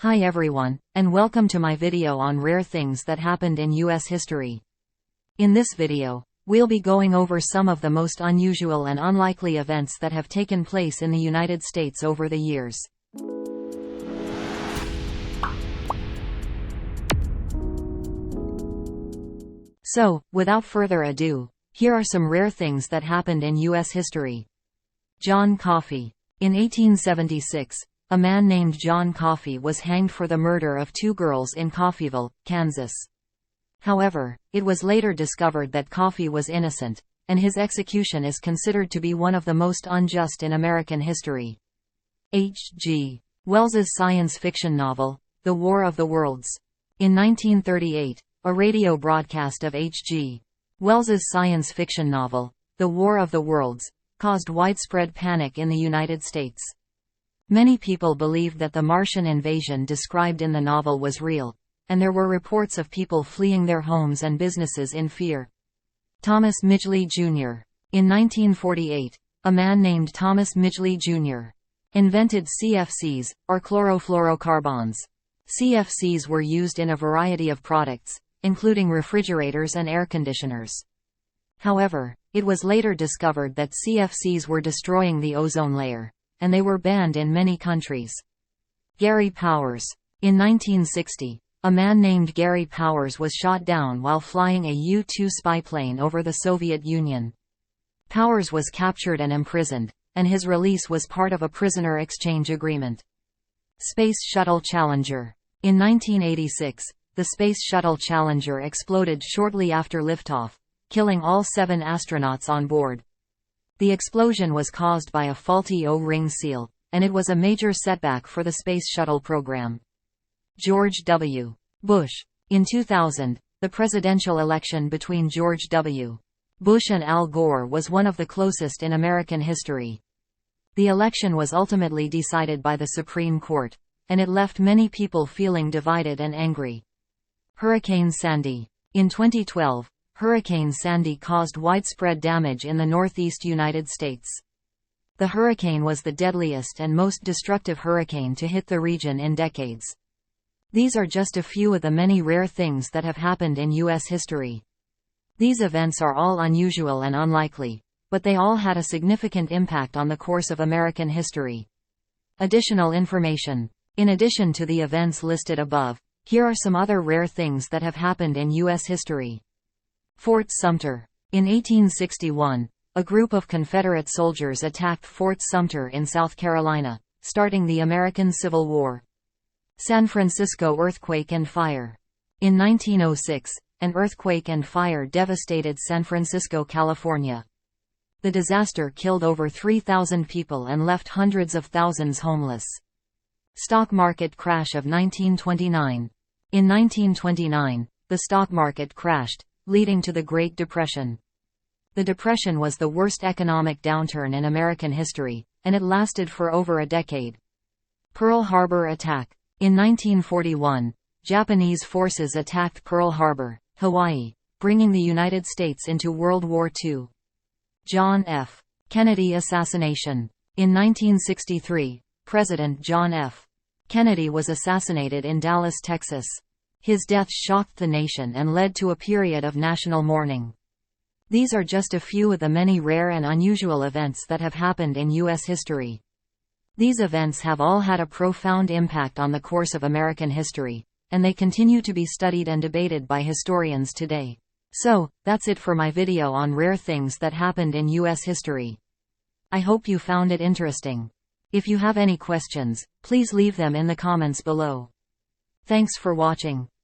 Hi everyone, and welcome to my video on rare things that happened in US history. In this video, we'll be going over some of the most unusual and unlikely events that have taken place in the United States over the years. So, without further ado, here are some rare things that happened in US history. John Coffey. In 1876, a man named John Coffey was hanged for the murder of two girls in Coffeyville, Kansas. However, it was later discovered that Coffey was innocent, and his execution is considered to be one of the most unjust in American history. H.G. Wells's science fiction novel, The War of the Worlds. In 1938, a radio broadcast of H.G. Wells's science fiction novel, The War of the Worlds, caused widespread panic in the United States. Many people believed that the Martian invasion described in the novel was real, and there were reports of people fleeing their homes and businesses in fear. Thomas Midgley Jr. In 1948, a man named Thomas Midgley Jr. invented CFCs, or chlorofluorocarbons. CFCs were used in a variety of products, including refrigerators and air conditioners. However, it was later discovered that CFCs were destroying the ozone layer, and they were banned in many countries. Gary Powers. In 1960, a man named Gary Powers was shot down while flying a U-2 spy plane over the Soviet Union. Powers was captured and imprisoned, and his release was part of a prisoner exchange agreement. Space Shuttle Challenger. In 1986, the Space Shuttle Challenger exploded shortly after liftoff, killing all 7 astronauts on board. The explosion was caused by a faulty O-ring seal, and it was a major setback for the Space Shuttle program. George W. Bush. In 2000, the presidential election between George W. Bush and Al Gore was one of the closest in American history. The election was ultimately decided by the Supreme Court, and it left many people feeling divided and angry. Hurricane Sandy. In 2012, Hurricane Sandy caused widespread damage in the northeast United States. The hurricane was the deadliest and most destructive hurricane to hit the region in decades. These are just a few of the many rare things that have happened in U.S. history. These events are all unusual and unlikely, but they all had a significant impact on the course of American history. Additional information. In addition to the events listed above, here are some other rare things that have happened in U.S. history. Fort Sumter. In 1861, a group of Confederate soldiers attacked Fort Sumter in South Carolina, starting the American Civil War. San Francisco earthquake and fire. In 1906, an earthquake and fire devastated San Francisco, California. The disaster killed over 3,000 people and left hundreds of thousands homeless. Stock market crash of 1929. In 1929, the stock market crashed, leading to the Great Depression. The Depression was the worst economic downturn in American history, and it lasted for over a decade. Pearl Harbor attack. In 1941, Japanese forces attacked Pearl Harbor, Hawaii, bringing the United States into World War II. John F. Kennedy assassination. In 1963, President John F. Kennedy was assassinated in Dallas, Texas. His death shocked the nation and led to a period of national mourning. These are just a few of the many rare and unusual events that have happened in U.S. history. These events have all had a profound impact on the course of American history, and they continue to be studied and debated by historians today. So, that's it for my video on rare things that happened in U.S. history. I hope you found it interesting. If you have any questions, please leave them in the comments below. Thanks for watching.